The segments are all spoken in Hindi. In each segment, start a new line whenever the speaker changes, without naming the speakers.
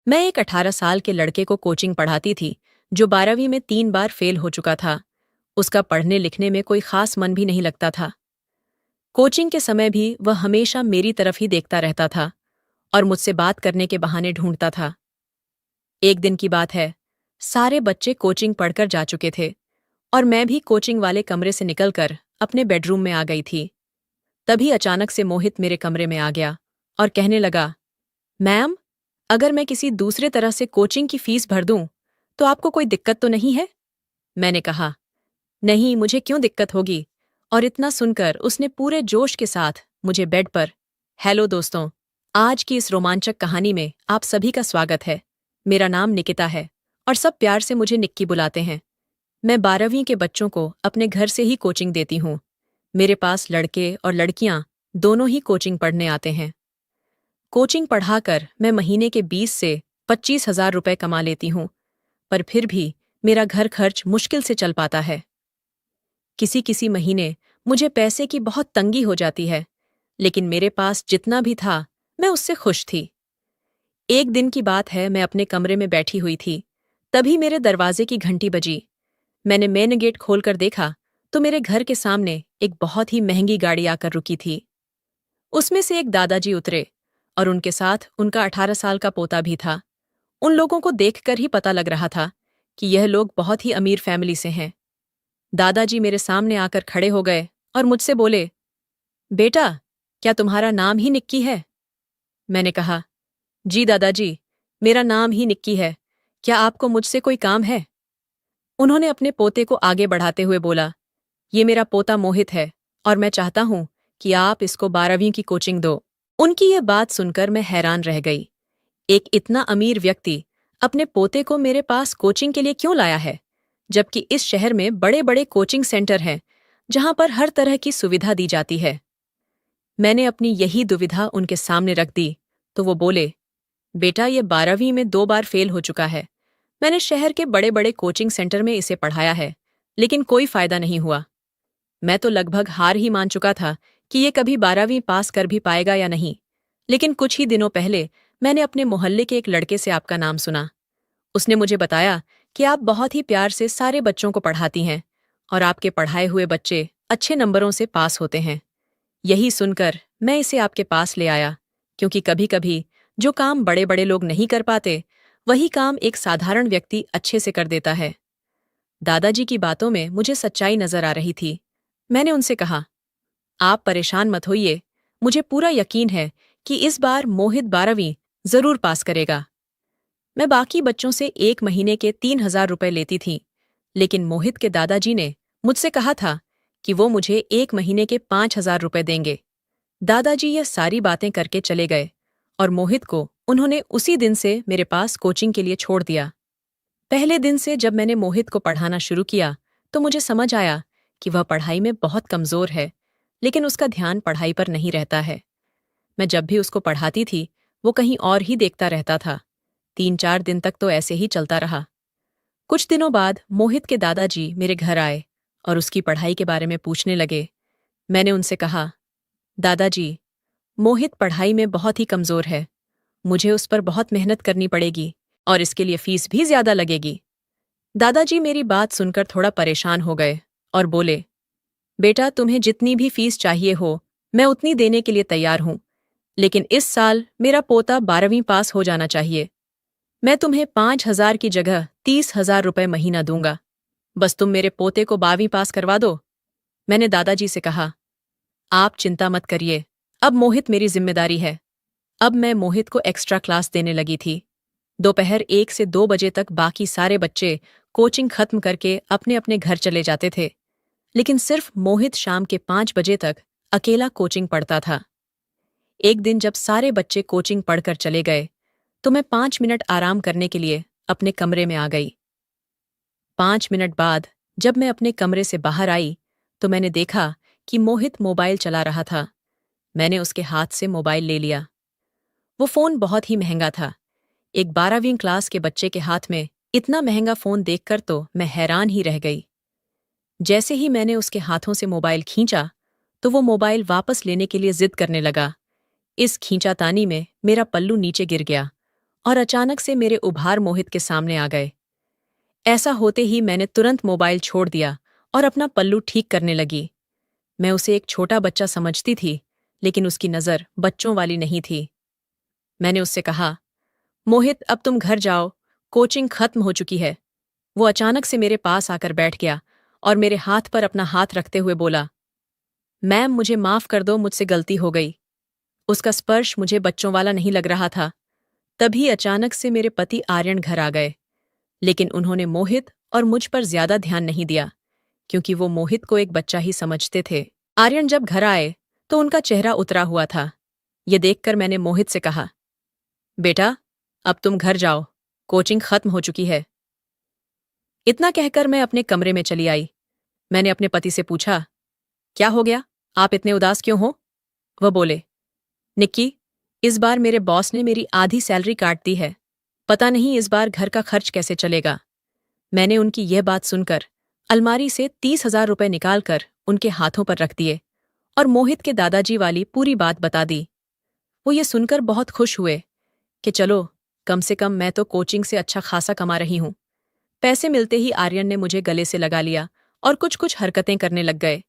मैं एक 18 साल के लड़के को कोचिंग पढ़ाती थी जो 12वीं में 3 बार फेल हो चुका था। उसका पढ़ने लिखने में कोई खास मन भी नहीं लगता था। कोचिंग के समय भी वह हमेशा मेरी तरफ ही देखता रहता था और मुझसे बात करने के बहाने ढूंढता था। एक दिन की बात है, सारे बच्चे कोचिंग पढ़कर जा चुके थे और मैं भी कोचिंग वाले कमरे से निकलकर अपने बेडरूम में आ गई थी। तभी अचानक से मोहित मेरे कमरे में आ गया और कहने लगा, मैम, अगर मैं किसी दूसरे तरह से कोचिंग की फीस भर दूं तो आपको कोई दिक्कत तो नहीं है? मैंने कहा, नहीं, मुझे क्यों दिक्कत होगी। और इतना सुनकर उसने पूरे जोश के साथ मुझे बेड पर, हेलो दोस्तों, आज की इस रोमांचक कहानी में आप सभी का स्वागत है। मेरा नाम निकिता है और सब प्यार से मुझे निक्की बुलाते हैं। मैं 12वीं के बच्चों को अपने घर से ही कोचिंग देती हूँ। मेरे पास लड़के और लड़कियां दोनों ही कोचिंग पढ़ने आते हैं। कोचिंग पढ़ाकर मैं महीने के 20 से 25,000 रुपए कमा लेती हूँ, पर फिर भी मेरा घर खर्च मुश्किल से चल पाता है। किसी किसी महीने मुझे पैसे की बहुत तंगी हो जाती है, लेकिन मेरे पास जितना भी था मैं उससे खुश थी। एक दिन की बात है, मैं अपने कमरे में बैठी हुई थी, तभी मेरे दरवाजे की घंटी बजी। मैंने मेन गेट खोलकर देखा तो मेरे घर के सामने एक बहुत ही महंगी गाड़ी आकर रुकी थी। उसमें से एक दादाजी उतरे और उनके साथ उनका 18 साल का पोता भी था। उन लोगों को देखकर ही पता लग रहा था कि यह लोग बहुत ही अमीर फैमिली से हैं। दादाजी मेरे सामने आकर खड़े हो गए और मुझसे बोले, बेटा, क्या तुम्हारा नाम ही निक्की है? मैंने कहा, जी दादाजी, मेरा नाम ही निक्की है। क्या आपको मुझसे कोई काम है? उन्होंने अपने पोते को आगे बढ़ाते हुए बोला, ये मेरा पोता मोहित है और मैं चाहता हूं कि आप इसको 12वीं की कोचिंग दो। उनकी यह बात सुनकर मैं हैरान रह गई। एक इतना अमीर व्यक्ति अपने पोते को मेरे पास कोचिंग के लिए क्यों लाया है, जबकि इस शहर में बड़े बड़े कोचिंग सेंटर हैं जहां पर हर तरह की सुविधा दी जाती है। मैंने अपनी यही दुविधा उनके सामने रख दी तो वो बोले, बेटा, ये 12वीं में 2 बार फेल हो चुका है। मैंने शहर के बड़े बड़े कोचिंग सेंटर में इसे पढ़ाया है, लेकिन कोई फायदा नहीं हुआ। मैं तो लगभग हार ही मान चुका था कि ये कभी 12वीं पास कर भी पाएगा या नहीं। लेकिन कुछ ही दिनों पहले मैंने अपने मोहल्ले के एक लड़के से आपका नाम सुना। उसने मुझे बताया कि आप बहुत ही प्यार से सारे बच्चों को पढ़ाती हैं और आपके पढ़ाए हुए बच्चे अच्छे नंबरों से पास होते हैं। यही सुनकर मैं इसे आपके पास ले आया, क्योंकि कभी कभी जो काम बड़े बड़े लोग नहीं कर पाते, वही काम एक साधारण व्यक्ति अच्छे से कर देता है। दादाजी की बातों में मुझे सच्चाई नजर आ रही थी। मैंने उनसे कहा, आप परेशान मत होइए, मुझे पूरा यकीन है कि इस बार मोहित 12वीं जरूर पास करेगा। मैं बाकी बच्चों से 1 महीने के 3,000 रुपए लेती थी, लेकिन मोहित के दादाजी ने मुझसे कहा था कि वो मुझे 1 महीने के 5,000 रुपए देंगे। दादाजी यह सारी बातें करके चले गए और मोहित को उन्होंने उसी दिन से मेरे पास कोचिंग के लिए छोड़ दिया। पहले दिन से जब मैंने मोहित को पढ़ाना शुरू किया तो मुझे समझ आया कि वह पढ़ाई में बहुत कमजोर है, लेकिन उसका ध्यान पढ़ाई पर नहीं रहता है। मैं जब भी उसको पढ़ाती थी, वो कहीं और ही देखता रहता था। 3-4 दिन तक तो ऐसे ही चलता रहा। कुछ दिनों बाद मोहित के दादाजी मेरे घर आए और उसकी पढ़ाई के बारे में पूछने लगे। मैंने उनसे कहा, दादाजी, मोहित पढ़ाई में बहुत ही कमजोर है। मुझे उस पर बहुत मेहनत करनी पड़ेगी और इसके लिए फीस भी ज्यादा लगेगी। दादाजी मेरी बात सुनकर थोड़ा परेशान हो गए और बोले, बेटा, तुम्हें जितनी भी फीस चाहिए हो मैं उतनी देने के लिए तैयार हूं, लेकिन इस साल मेरा पोता 12वीं पास हो जाना चाहिए। मैं तुम्हें 5,000 की जगह 30,000 रुपए महीना दूंगा। बस तुम मेरे पोते को 12वीं पास करवा दो। मैंने दादाजी से कहा, आप चिंता मत करिए, अब मोहित मेरी जिम्मेदारी है। अब मैं मोहित को एक्स्ट्रा क्लास देने लगी थी। दोपहर 1 से 2 बजे तक बाकी सारे बच्चे कोचिंग खत्म करके अपने अपने घर चले जाते थे, लेकिन सिर्फ मोहित शाम के 5 बजे तक अकेला कोचिंग पढ़ता था। एक दिन जब सारे बच्चे कोचिंग पढ़कर चले गए तो मैं 5 मिनट आराम करने के लिए अपने कमरे में आ गई। 5 मिनट बाद जब मैं अपने कमरे से बाहर आई तो मैंने देखा कि मोहित मोबाइल चला रहा था। मैंने उसके हाथ से मोबाइल ले लिया। वो फोन बहुत ही महंगा था। एक 12वीं क्लास के बच्चे के हाथ में इतना महंगा फोन देखकर तो मैं हैरान ही रह गई। जैसे ही मैंने उसके हाथों से मोबाइल खींचा तो वो मोबाइल वापस लेने के लिए जिद करने लगा। इस खींचातानी में मेरा पल्लू नीचे गिर गया और अचानक से मेरे उभार मोहित के सामने आ गए। ऐसा होते ही मैंने तुरंत मोबाइल छोड़ दिया और अपना पल्लू ठीक करने लगी। मैं उसे एक छोटा बच्चा समझती थी, लेकिन उसकी नज़र बच्चों वाली नहीं थी। मैंने उससे कहा, मोहित अब तुम घर जाओ, कोचिंग खत्म हो चुकी है। वो अचानक से मेरे पास आकर बैठ गया और मेरे हाथ पर अपना हाथ रखते हुए बोला, मैम मुझे माफ कर दो, मुझसे गलती हो गई। उसका स्पर्श मुझे बच्चों वाला नहीं लग रहा था। तभी अचानक से मेरे पति आर्यन घर आ गए, लेकिन उन्होंने मोहित और मुझ पर ज्यादा ध्यान नहीं दिया, क्योंकि वो मोहित को एक बच्चा ही समझते थे। आर्यन जब घर आए तो उनका चेहरा उतरा हुआ था। ये देखकर मैंने मोहित से कहा, बेटा अब तुम घर जाओ, कोचिंग खत्म हो चुकी है। इतना कहकर मैं अपने कमरे में चली आई। मैंने अपने पति से पूछा, क्या हो गया, आप इतने उदास क्यों हो? वह बोले, निक्की, इस बार मेरे बॉस ने मेरी आधी सैलरी काट दी है। पता नहीं इस बार घर का खर्च कैसे चलेगा। मैंने उनकी यह बात सुनकर अलमारी से 30,000 रुपए निकालकर उनके हाथों पर रख दिए और मोहित के दादाजी वाली पूरी बात बता दी। वो ये सुनकर बहुत खुश हुए कि चलो, कम से कम मैं तो कोचिंग से अच्छा खासा कमा रही हूं। पैसे मिलते ही आर्यन ने मुझे गले से लगा लिया और कुछ कुछ हरकतें करने लग गए।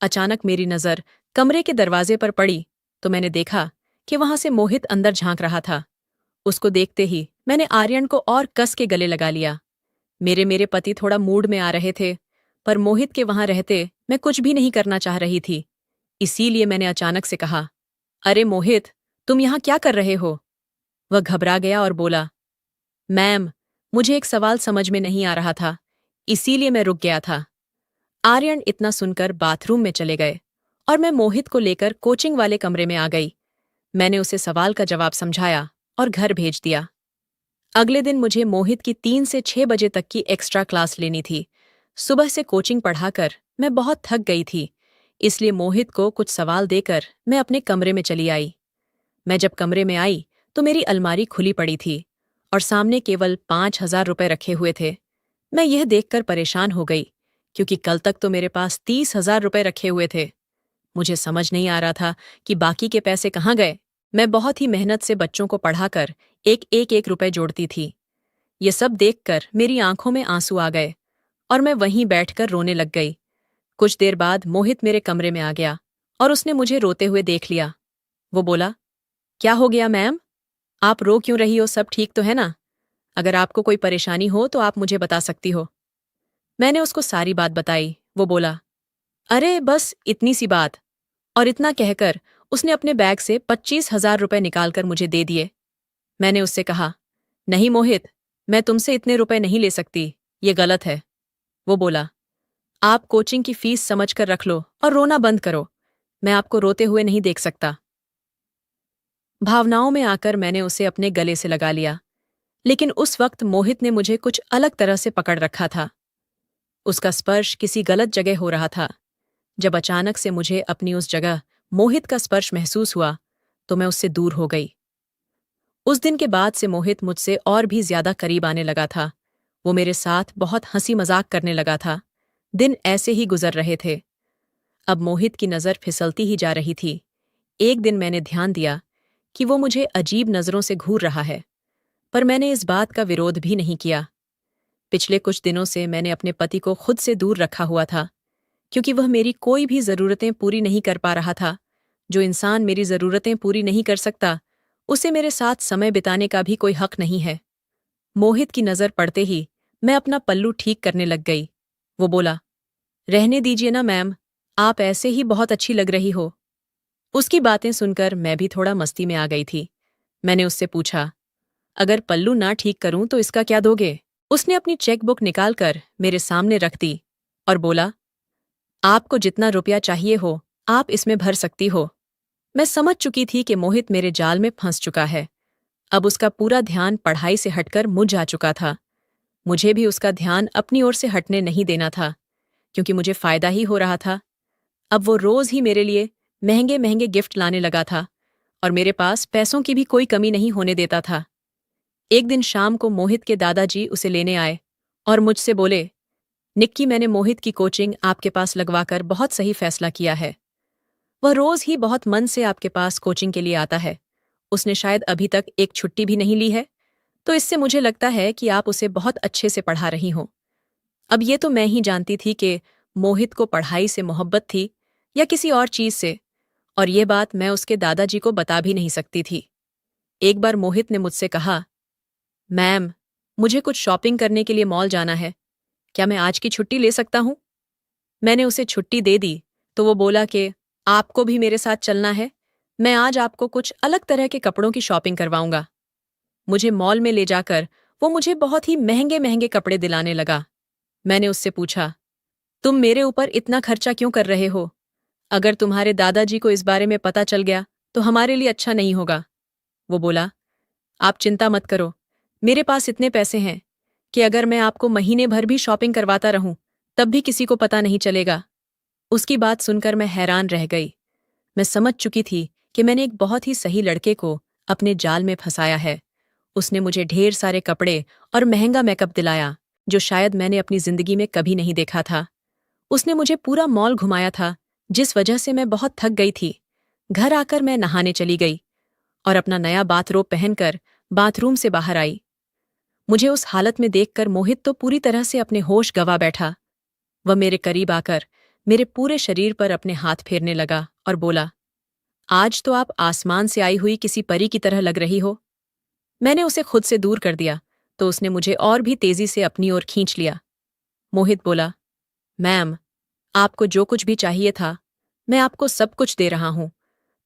अचानक मेरी नज़र कमरे के दरवाजे पर पड़ी तो मैंने देखा कि वहां से मोहित अंदर झांक रहा था। उसको देखते ही मैंने आर्यन को और कस के गले लगा लिया। मेरे पति थोड़ा मूड में आ रहे थे, पर मोहित के वहां रहते मैं कुछ भी नहीं करना चाह रही थी। इसीलिए मैंने अचानक से कहा, अरे मोहित, तुम यहां क्या कर रहे हो? वह घबरा गया और बोला, मैम, मुझे एक सवाल समझ में नहीं आ रहा था, इसीलिए मैं रुक गया था। आर्यन इतना सुनकर बाथरूम में चले गए और मैं मोहित को लेकर कोचिंग वाले कमरे में आ गई। मैंने उसे सवाल का जवाब समझाया और घर भेज दिया। अगले दिन मुझे मोहित की 3 से 6 बजे तक की एक्स्ट्रा क्लास लेनी थी। सुबह से कोचिंग पढ़ाकर मैं बहुत थक गई थी, इसलिए मोहित को कुछ सवाल देकर मैं अपने कमरे में चली आई। मैं जब कमरे में आई तो मेरी अलमारी खुली पड़ी थी और सामने केवल 5,000 रुपए रखे हुए थे। मैं यह देखकर परेशान हो गई, क्योंकि कल तक तो मेरे पास 30,000 रुपए रखे हुए थे। मुझे समझ नहीं आ रहा था कि बाकी के पैसे कहाँ गए। मैं बहुत ही मेहनत से बच्चों को पढ़ाकर एक रुपए जोड़ती थी। ये सब देखकर मेरी आंखों में आंसू आ गए और मैं वहीं बैठकर रोने लग गई। कुछ देर बाद मोहित मेरे कमरे में आ गया और उसने मुझे रोते हुए देख लिया। वो बोला, क्या हो गया मैम? आप रो क्यों रही हो? सब ठीक तो है ना? अगर आपको कोई परेशानी हो तो आप मुझे बता सकती हो। मैंने उसको सारी बात बताई। वो बोला, अरे बस इतनी सी बात। और इतना कहकर उसने अपने बैग से 25,000 रुपए निकालकर मुझे दे दिए। मैंने उससे कहा, नहीं मोहित, मैं तुमसे इतने रुपए नहीं ले सकती, ये गलत है। वो बोला, आप कोचिंग की फीस समझकर रख लो और रोना बंद करो, मैं आपको रोते हुए नहीं देख सकता। भावनाओं में आकर मैंने उसे अपने गले से लगा लिया, लेकिन उस वक्त मोहित ने मुझे कुछ अलग तरह से पकड़ रखा था। उसका स्पर्श किसी गलत जगह हो रहा था। जब अचानक से मुझे अपनी उस जगह मोहित का स्पर्श महसूस हुआ तो मैं उससे दूर हो गई। उस दिन के बाद से मोहित मुझसे और भी ज्यादा करीब आने लगा था। वो मेरे साथ बहुत हंसी मजाक करने लगा था। दिन ऐसे ही गुजर रहे थे। अब मोहित की नज़र फिसलती ही जा रही थी। एक दिन मैंने ध्यान दिया कि वो मुझे अजीब नज़रों से घूर रहा है, पर मैंने इस बात का विरोध भी नहीं किया। पिछले कुछ दिनों से मैंने अपने पति को खुद से दूर रखा हुआ था, क्योंकि वह मेरी कोई भी ज़रूरतें पूरी नहीं कर पा रहा था। जो इंसान मेरी ज़रूरतें पूरी नहीं कर सकता, उसे मेरे साथ समय बिताने का भी कोई हक नहीं है। मोहित की नज़र पड़ते ही मैं अपना पल्लू ठीक करने लग गई। वो बोला, रहने दीजिए ना मैम, आप ऐसे ही बहुत अच्छी लग रही हो। उसकी बातें सुनकर मैं भी थोड़ा मस्ती में आ गई थी। मैंने उससे पूछा, अगर पल्लू ना ठीक करूं तो इसका क्या दोगे? उसने अपनी चेकबुक निकालकर मेरे सामने रख दी और बोला, आपको जितना रुपया चाहिए हो आप इसमें भर सकती हो। मैं समझ चुकी थी कि मोहित मेरे जाल में फंस चुका है। अब उसका पूरा ध्यान पढ़ाई से हटकर मुझ आ चुका था। मुझे भी उसका ध्यान अपनी ओर से हटने नहीं देना था, क्योंकि मुझे फायदा ही हो रहा था। अब वो रोज ही मेरे लिए महंगे महंगे गिफ्ट लाने लगा था और मेरे पास पैसों की भी कोई कमी नहीं होने देता था। एक दिन शाम को मोहित के दादाजी उसे लेने आए और मुझसे बोले, निक्की, मैंने मोहित की कोचिंग आपके पास लगवाकर बहुत सही फैसला किया है। वह रोज ही बहुत मन से आपके पास कोचिंग के लिए आता है। उसने शायद अभी तक एक छुट्टी भी नहीं ली है। तो इससे मुझे लगता है कि आप उसे बहुत अच्छे से पढ़ा रही हो। अब ये तो मैं ही जानती थी कि मोहित को पढ़ाई से मोहब्बत थी या किसी और चीज से, और ये बात मैं उसके दादाजी को बता भी नहीं सकती थी। एक बार मोहित ने मुझसे कहा, मैम, मुझे कुछ शॉपिंग करने के लिए मॉल जाना है, क्या मैं आज की छुट्टी ले सकता हूँ? मैंने उसे छुट्टी दे दी तो वो बोला कि आपको भी मेरे साथ चलना है, मैं आज आपको कुछ अलग तरह के कपड़ों की शॉपिंग करवाऊंगा। मुझे मॉल में ले जाकर वो मुझे बहुत ही महंगे महंगे कपड़े दिलाने लगा। मैंने उससे पूछा, तुम मेरे ऊपर इतना खर्चा क्यों कर रहे हो? अगर तुम्हारे दादाजी को इस बारे में पता चल गया तो हमारे लिए अच्छा नहीं होगा। वो बोला, आप चिंता मत करो, मेरे पास इतने पैसे हैं कि अगर मैं आपको महीने भर भी शॉपिंग करवाता रहूं तब भी किसी को पता नहीं चलेगा। उसकी बात सुनकर मैं हैरान रह गई। मैं समझ चुकी थी कि मैंने एक बहुत ही सही लड़के को अपने जाल में फंसाया है। उसने मुझे ढेर सारे कपड़े और महंगा मेकअप दिलाया, जो शायद मैंने अपनी जिंदगी में कभी नहीं देखा था। उसने मुझे पूरा मॉल घुमाया था, जिस वजह से मैं बहुत थक गई थी। घर आकर मैं नहाने चली गई और अपना नया बाथरोब पहनकर बाथरूम से बाहर आई। मुझे उस हालत में देखकर मोहित तो पूरी तरह से अपने होश गंवा बैठा। वह मेरे करीब आकर मेरे पूरे शरीर पर अपने हाथ फेरने लगा और बोला, आज तो आप आसमान से आई हुई किसी परी की तरह लग रही हो। मैंने उसे खुद से दूर कर दिया तो उसने मुझे और भी तेजी से अपनी ओर खींच लिया। मोहित बोला, मैम, आपको जो कुछ भी चाहिए था, मैं आपको सब कुछ दे रहा हूं,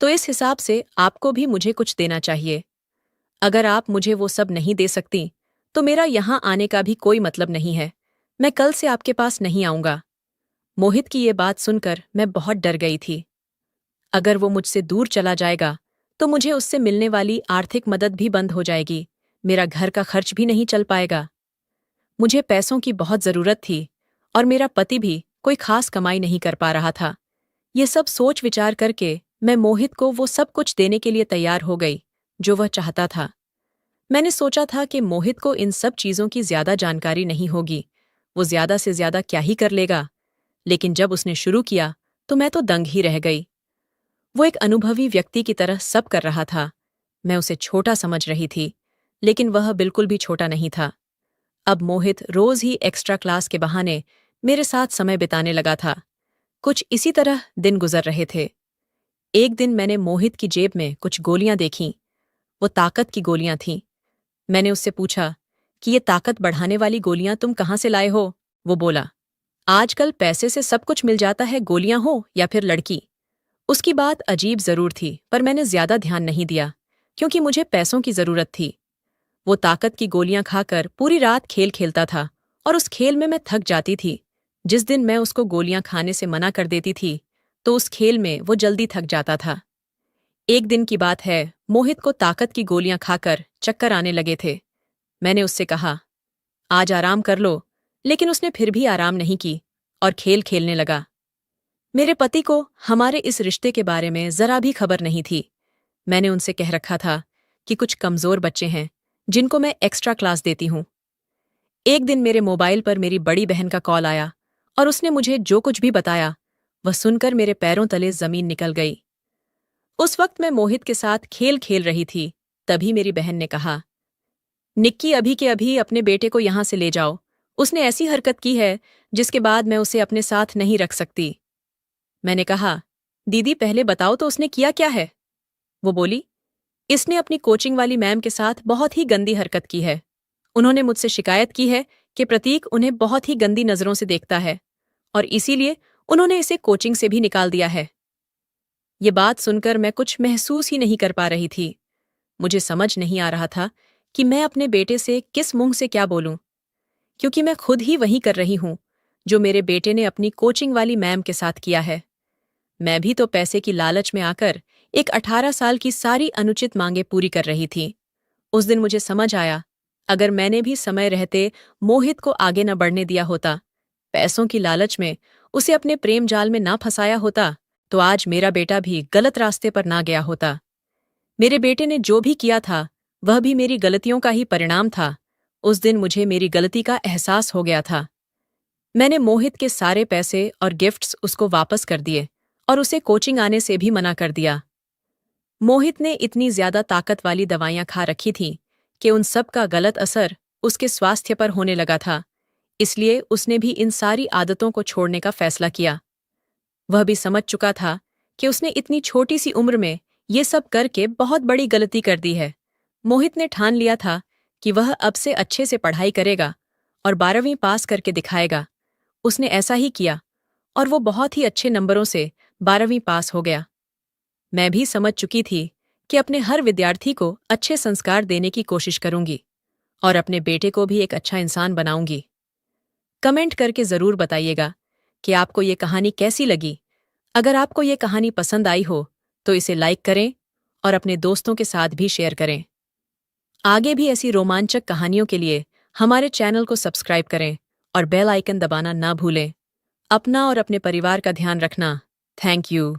तो इस हिसाब से आपको भी मुझे कुछ देना चाहिए। अगर आप मुझे वो सब नहीं दे सकती तो मेरा यहां आने का भी कोई मतलब नहीं है। मैं कल से आपके पास नहीं आऊंगा। मोहित की ये बात सुनकर मैं बहुत डर गई थी। अगर वो मुझसे दूर चला जाएगा तो मुझे उससे मिलने वाली आर्थिक मदद भी बंद हो जाएगी, मेरा घर का खर्च भी नहीं चल पाएगा। मुझे पैसों की बहुत जरूरत थी और मेरा पति भी कोई खास कमाई नहीं कर पा रहा था। ये सब सोच विचार करके मैं मोहित को वो सब कुछ देने के लिए तैयार हो गई जो वह चाहता था। मैंने सोचा था कि मोहित को इन सब चीजों की ज्यादा जानकारी नहीं होगी, वो ज्यादा से ज्यादा क्या ही कर लेगा। लेकिन जब उसने शुरू किया तो मैं तो दंग ही रह गई। वो एक अनुभवी व्यक्ति की तरह सब कर रहा था। मैं उसे छोटा समझ रही थी, लेकिन वह बिल्कुल भी छोटा नहीं था। अब मोहित रोज ही एक्स्ट्रा क्लास के बहाने मेरे साथ समय बिताने लगा था। कुछ इसी तरह दिन गुजर रहे थे। एक दिन मैंने मोहित की जेब में कुछ गोलियां देखीं। वो ताकत की गोलियां थीं। मैंने उससे पूछा कि ये ताकत बढ़ाने वाली गोलियां तुम कहाँ से लाए हो? वो बोला, आजकल पैसे से सब कुछ मिल जाता है, गोलियां हो या फिर लड़की। उसकी बात अजीब जरूर थी, पर मैंने ज्यादा ध्यान नहीं दिया क्योंकि मुझे पैसों की जरूरत थी। वो ताकत की गोलियां खाकर पूरी रात खेल खेलता था और उस खेल में मैं थक जाती थी। जिस दिन मैं उसको गोलियां खाने से मना कर देती थी तो उस खेल में वो जल्दी थक जाता था। एक दिन की बात है, मोहित को ताकत की गोलियां खाकर चक्कर आने लगे थे। मैंने उससे कहा, आज आराम कर लो, लेकिन उसने फिर भी आराम नहीं की और खेल खेलने लगा। मेरे पति को हमारे इस रिश्ते के बारे में जरा भी खबर नहीं थी। मैंने उनसे कह रखा था कि कुछ कमजोर बच्चे हैं जिनको मैं एक्स्ट्रा क्लास देती हूं। एक दिन मेरे मोबाइल पर मेरी बड़ी बहन का कॉल आया और उसने मुझे जो कुछ भी बताया वह सुनकर मेरे पैरों तले जमीन निकल गई। उस वक्त मैं मोहित के साथ खेल खेल रही थी। तभी मेरी बहन ने कहा, निक्की, अभी के अभी अपने बेटे को यहां से ले जाओ। उसने ऐसी हरकत की है जिसके बाद मैं उसे अपने साथ नहीं रख सकती। मैंने कहा, दीदी, पहले बताओ तो उसने किया क्या है? वो बोली, इसने अपनी कोचिंग वाली मैम के साथ बहुत ही गंदी हरकत की है। उन्होंने मुझसे शिकायत की है कि प्रतीक उन्हें बहुत ही गंदी नजरों से देखता है और इसीलिए उन्होंने इसे कोचिंग से भी निकाल दिया है। ये बात सुनकर मैं कुछ महसूस ही नहीं कर पा रही थी। मुझे समझ नहीं आ रहा था कि मैं अपने बेटे से किस मुंह से क्या बोलूं, क्योंकि मैं खुद ही वही कर रही हूं जो मेरे बेटे ने अपनी कोचिंग वाली मैम के साथ किया है। मैं भी तो पैसे की लालच में आकर एक 18 साल की सारी अनुचित मांगें पूरी कर रही थी। उस दिन मुझे समझ आया, अगर मैंने भी समय रहते मोहित को आगे न बढ़ने दिया होता, पैसों की लालच में उसे अपने प्रेम जाल में ना फंसाया होता, तो आज मेरा बेटा भी गलत रास्ते पर ना गया होता। मेरे बेटे ने जो भी किया था वह भी मेरी गलतियों का ही परिणाम था। उस दिन मुझे मेरी गलती का एहसास हो गया था। मैंने मोहित के सारे पैसे और गिफ्ट्स उसको वापस कर दिए और उसे कोचिंग आने से भी मना कर दिया। मोहित ने इतनी ज्यादा ताकत वाली दवाइयां खा रखी थीं कि उन सब का गलत असर उसके स्वास्थ्य पर होने लगा था, इसलिए उसने भी इन सारी आदतों को छोड़ने का फैसला किया। वह भी समझ चुका था कि उसने इतनी छोटी सी उम्र में ये सब करके बहुत बड़ी गलती कर दी है। मोहित ने ठान लिया था कि वह अब से अच्छे से पढ़ाई करेगा और 12वीं पास करके दिखाएगा। उसने ऐसा ही किया और वो बहुत ही अच्छे नंबरों से 12वीं पास हो गया। मैं भी समझ चुकी थी कि अपने हर विद्यार्थी को अच्छे संस्कार देने की कोशिश करूंगी और अपने बेटे को भी एक अच्छा इंसान बनाऊंगी। कमेंट करके ज़रूर बताइएगा कि आपको ये कहानी कैसी लगी। अगर आपको ये कहानी पसंद आई हो तो इसे लाइक करें और अपने दोस्तों के साथ भी शेयर करें। आगे भी ऐसी रोमांचक कहानियों के लिए हमारे चैनल को सब्सक्राइब करें और बेल आइकन दबाना ना भूलें। अपना और अपने परिवार का ध्यान रखना। Thank you.